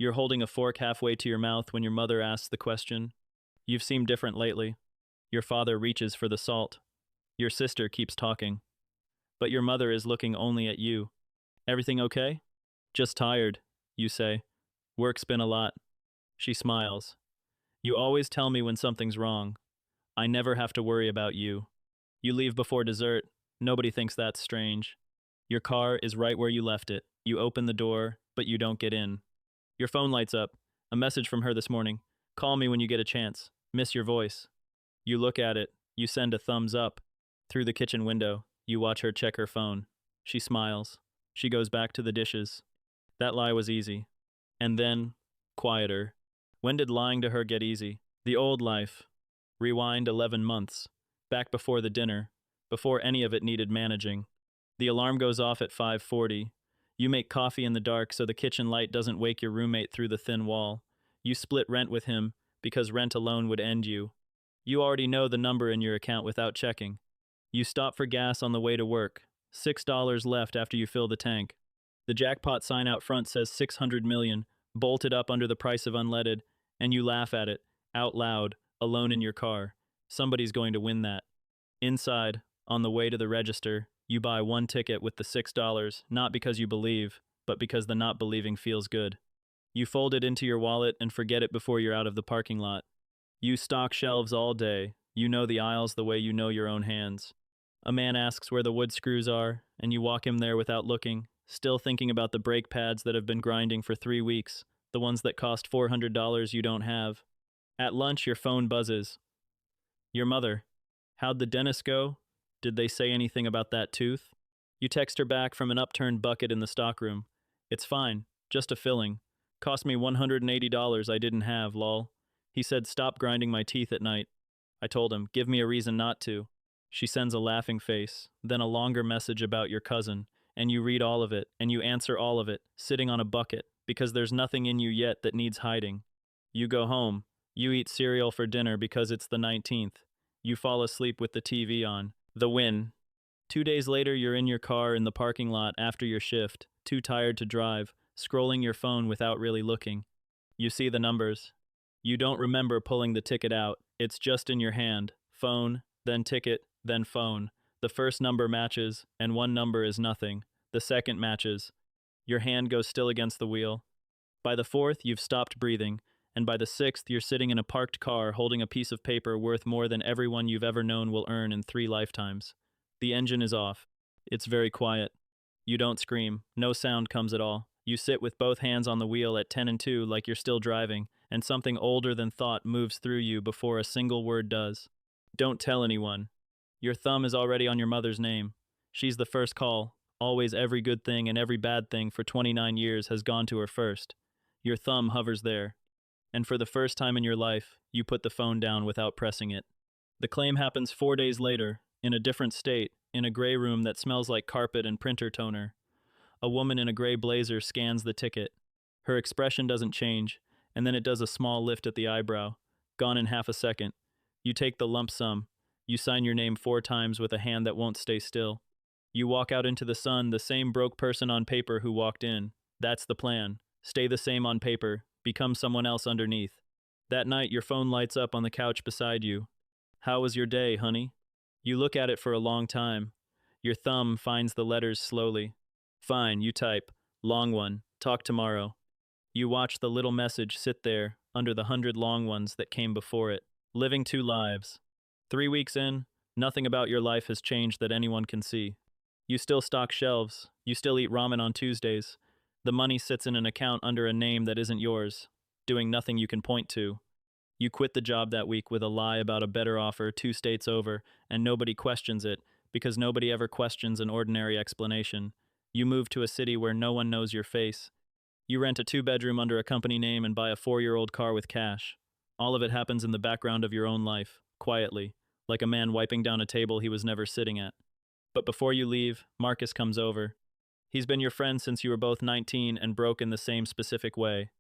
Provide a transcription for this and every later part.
You're holding a fork halfway to your mouth when your mother asks the question. You've seemed different lately. Your father reaches for the salt. Your sister keeps talking. But your mother is looking only at you. Everything okay? Just tired, you say. Work's been a lot. She smiles. You always tell me when something's wrong. I never have to worry about you. You leave before dessert. Nobody thinks that's strange. Your car is right where you left it. You open the door, but you don't get in. Your phone lights up. A message from her this morning. Call me when you get a chance. Miss your voice. You look at it. You send a thumbs up. Through the kitchen window, you watch her check her phone. She smiles. She goes back to the dishes. That lie was easy. And then, quieter. When did lying to her get easy? The old life. Rewind 11 months. Back before the dinner. Before any of it needed managing. The alarm goes off at 5:40. You make coffee in the dark so the kitchen light doesn't wake your roommate through the thin wall. You split rent with him because rent alone would end you. You already know the number in your account without checking. You stop for gas on the way to work. $6 left after you fill the tank. The jackpot sign out front says 600 million, bolted up under the price of unleaded, and you laugh at it, out loud, alone in your car. Somebody's going to win that. Inside, on the way to the register, you buy one ticket with the $6, not because you believe, but because the not believing feels good. You fold it into your wallet and forget it before you're out of the parking lot. You stock shelves all day. You know the aisles the way you know your own hands. A man asks where the wood screws are, and you walk him there without looking, still thinking about the brake pads that have been grinding for 3 weeks, the ones that cost $400 you don't have. At lunch, your phone buzzes. Your mother. How'd the dentist go? Did they say anything about that tooth? You text her back from an upturned bucket in the stockroom. It's fine, just a filling. Cost me $180 I didn't have, lol. He said stop grinding my teeth at night. I told him, give me a reason not to. She sends a laughing face, then a longer message about your cousin, and you read all of it, and you answer all of it, sitting on a bucket, because there's nothing in you yet that needs hiding. You go home. You eat cereal for dinner because it's the 19th. You fall asleep with the TV on. The win. 2 days later, you're in your car in the parking lot after your shift, too tired to drive, scrolling your phone without really looking. You see the numbers. You don't remember pulling the ticket out. It's just in your hand. Phone, then ticket, then phone. The first number matches, and one number is nothing. The second matches. Your hand goes still against the wheel. By the fourth, you've stopped breathing, and by the sixth, you're sitting in a parked car holding a piece of paper worth more than everyone you've ever known will earn in 3 lifetimes. The engine is off. It's very quiet. You don't scream. No sound comes at all. You sit with both hands on the wheel at 10 and 2 like you're still driving, and something older than thought moves through you before a single word does. Don't tell anyone. Your thumb is already on your mother's name. She's the first call. Always every good thing and every bad thing for 29 years has gone to her first. Your thumb hovers there. And for the first time in your life, you put the phone down without pressing it. The claim happens 4 days later, in a different state, in a gray room that smells like carpet and printer toner. A woman in a gray blazer scans the ticket. Her expression doesn't change, and then it does a small lift at the eyebrow. Gone in half a second. You take the lump sum. You sign your name 4 times with a hand that won't stay still. You walk out into the sun, the same broke person on paper who walked in. That's the plan. Stay the same on paper. Become someone else underneath. That night, your phone lights up on the couch beside you. How was your day, honey? You look at it for a long time. Your thumb finds the letters slowly. Fine, you type. Long one. Talk tomorrow. You watch the little message sit there, under the 100 long ones that came before it. Living 2 lives. 3 weeks in, nothing about your life has changed that anyone can see. You still stock shelves. You still eat ramen on Tuesdays. The money sits in an account under a name that isn't yours, doing nothing you can point to. You quit the job that week with a lie about a better offer 2 states over, and nobody questions it, because nobody ever questions an ordinary explanation. You move to a city where no one knows your face. You rent a 2-bedroom under a company name and buy a 4-year-old car with cash. All of it happens in the background of your own life, quietly, like a man wiping down a table he was never sitting at. But before you leave, Marcus comes over. He's been your friend since you were both 19 and broke in the same specific way.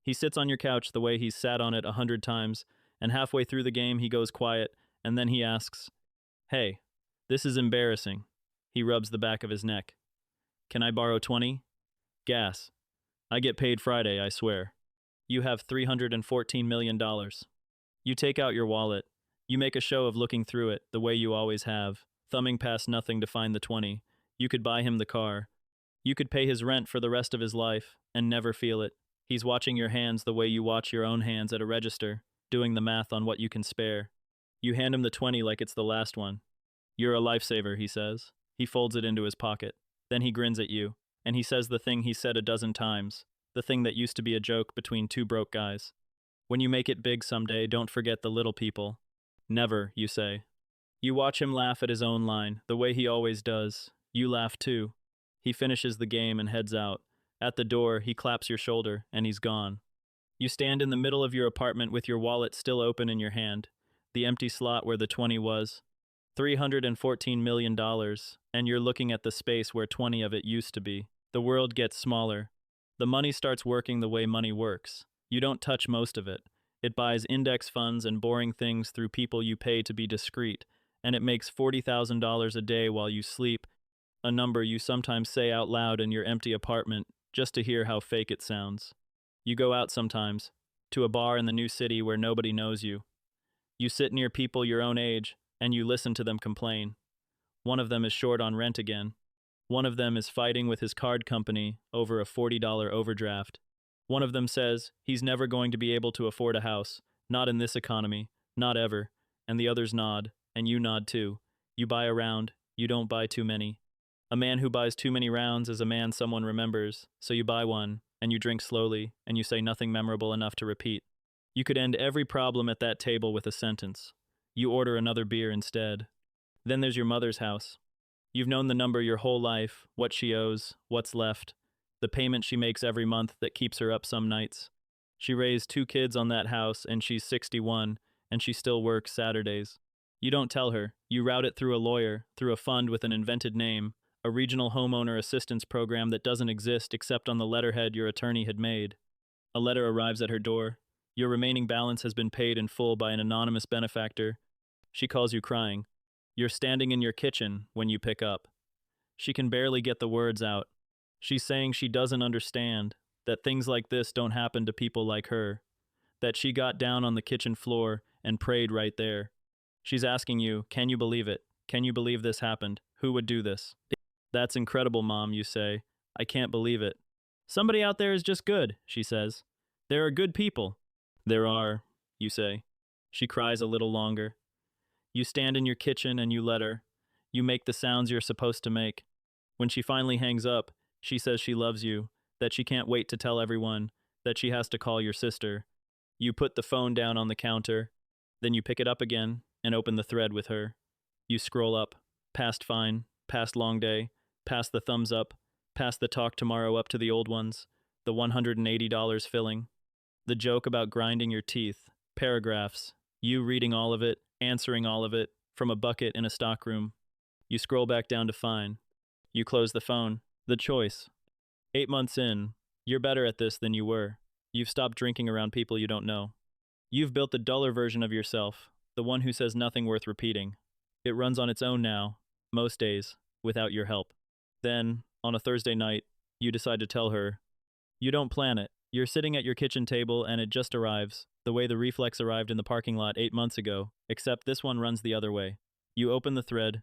He sits on your couch the way he's sat on it 100 times, and halfway through the game he goes quiet, and then he asks, "Hey, this is embarrassing." He rubs the back of his neck. "Can I borrow 20? Gas. I get paid Friday, I swear." You have $314 million. You take out your wallet. You make a show of looking through it, the way you always have, thumbing past nothing to find the 20. You could buy him the car. You could pay his rent for the rest of his life and never feel it. He's watching your hands the way you watch your own hands at a register, doing the math on what you can spare. You hand him the 20 like it's the last one. You're a lifesaver, he says. He folds it into his pocket. Then he grins at you, and he says the thing he said a dozen times, the thing that used to be a joke between two broke guys. When you make it big someday, don't forget the little people. Never, you say. You watch him laugh at his own line, the way he always does. You laugh too. He finishes the game and heads out. At the door, he claps your shoulder, and he's gone. You stand in the middle of your apartment with your wallet still open in your hand, the empty slot where the 20 was. $314 million, and you're looking at the space where 20 of it used to be. The world gets smaller. The money starts working the way money works. You don't touch most of it. It buys index funds and boring things through people you pay to be discreet, and it makes $40,000 a day while you sleep, a number you sometimes say out loud in your empty apartment just to hear how fake it sounds. You go out sometimes, to a bar in the new city where nobody knows you. You sit near people your own age, and you listen to them complain. One of them is short on rent again. One of them is fighting with his card company over a $40 overdraft. One of them says he's never going to be able to afford a house, not in this economy, not ever, and the others nod, and you nod too. You buy a round, you don't buy too many. A man who buys too many rounds is a man someone remembers, so you buy one, and you drink slowly, and you say nothing memorable enough to repeat. You could end every problem at that table with a sentence. You order another beer instead. Then there's your mother's house. You've known the number your whole life, what she owes, what's left, the payment she makes every month that keeps her up some nights. She raised 2 kids on that house, and she's 61, and she still works Saturdays. You don't tell her. You route it through a lawyer, through a fund with an invented name, a regional homeowner assistance program that doesn't exist except on the letterhead your attorney had made. A letter arrives at her door. Your remaining balance has been paid in full by an anonymous benefactor. She calls you crying. You're standing in your kitchen when you pick up. She can barely get the words out. She's saying she doesn't understand, that things like this don't happen to people like her, that she got down on the kitchen floor and prayed right there. She's asking you, can you believe it? Can you believe this happened? Who would do this? That's incredible, Mom, you say. I can't believe it. Somebody out there is just good, she says. There are good people. There are, you say. She cries a little longer. You stand in your kitchen and you let her. You make the sounds you're supposed to make. When she finally hangs up, she says she loves you, that she can't wait to tell everyone, that she has to call your sister. You put the phone down on the counter. Then you pick it up again and open the thread with her. You scroll up, past fine, past long day, past the thumbs up, past the talk tomorrow up to the old ones, the $180 filling, the joke about grinding your teeth, paragraphs, you reading all of it, answering all of it, from a bucket in a stockroom. You scroll back down to fine. You close the phone. The choice. 8 months in, you're better at this than you were. You've stopped drinking around people you don't know. You've built the duller version of yourself, the one who says nothing worth repeating. It runs on its own now, most days, without your help. Then, on a Thursday night, you decide to tell her. You don't plan it. You're sitting at your kitchen table and it just arrives, the way the reflex arrived in the parking lot 8 months ago, except this one runs the other way. You open the thread.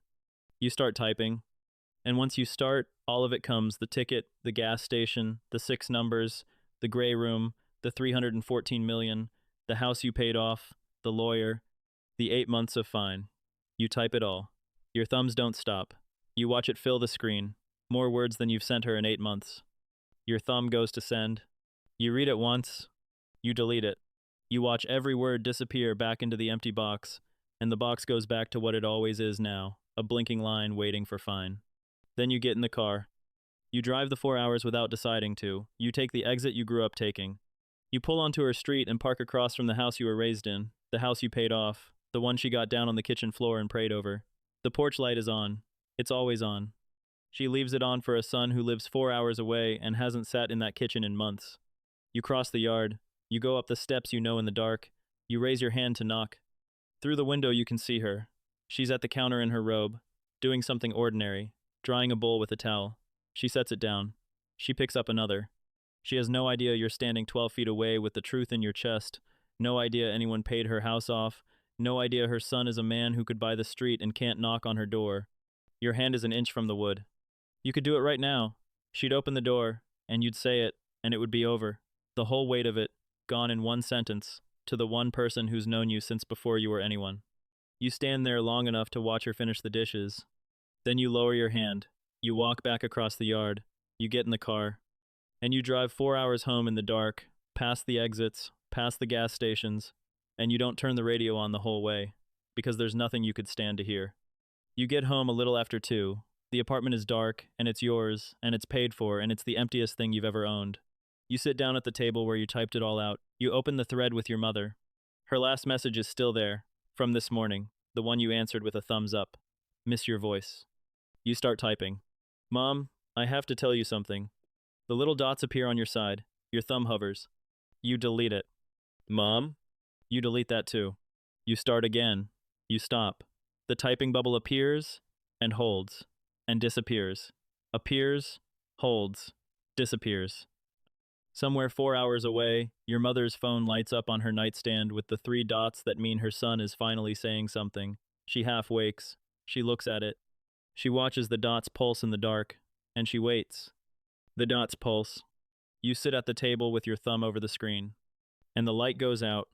You start typing. And once you start, all of it comes, the ticket, the gas station, the 6 numbers, the gray room, the 314 million, the house you paid off, the lawyer, the 8 months of fine. You type it all. Your thumbs don't stop. You watch it fill the screen. More words than you've sent her in 8 months. Your thumb goes to send. You read it once. You delete it. You watch every word disappear back into the empty box, and the box goes back to what it always is now, a blinking line waiting for fine. Then you get in the car. You drive the 4 hours without deciding to. You take the exit you grew up taking. You pull onto her street and park across from the house you were raised in, the house you paid off, the one she got down on the kitchen floor and prayed over. The porch light is on. It's always on. She leaves it on for a son who lives 4 hours away and hasn't sat in that kitchen in months. You cross the yard. You go up the steps you know in the dark. You raise your hand to knock. Through the window you can see her. She's at the counter in her robe, doing something ordinary, drying a bowl with a towel. She sets it down. She picks up another. She has no idea you're standing 12 feet away with the truth in your chest, no idea anyone paid her house off, no idea her son is a man who could buy the street and can't knock on her door. Your hand is an inch from the wood. You could do it right now. She'd open the door, and you'd say it, and it would be over. The whole weight of it, gone in one sentence, to the one person who's known you since before you were anyone. You stand there long enough to watch her finish the dishes. Then you lower your hand. You walk back across the yard. You get in the car. And you drive 4 hours home in the dark, past the exits, past the gas stations, and you don't turn the radio on the whole way, because there's nothing you could stand to hear. You get home a little after 2. The apartment is dark, and it's yours, and it's paid for, and it's the emptiest thing you've ever owned. You sit down at the table where you typed it all out. You open the thread with your mother. Her last message is still there, from this morning, the one you answered with a thumbs up. Miss your voice. You start typing. Mom, I have to tell you something. The little dots appear on your side. Your thumb hovers. You delete it. Mom? You delete that too. You start again. You stop. The typing bubble appears and holds and disappears. Appears, holds, disappears. Somewhere 4 hours away, your mother's phone lights up on her nightstand with the 3 dots that mean her son is finally saying something. She half wakes. She looks at it. She watches the dots pulse in the dark, and she waits. The dots pulse. You sit at the table with your thumb over the screen, and the light goes out,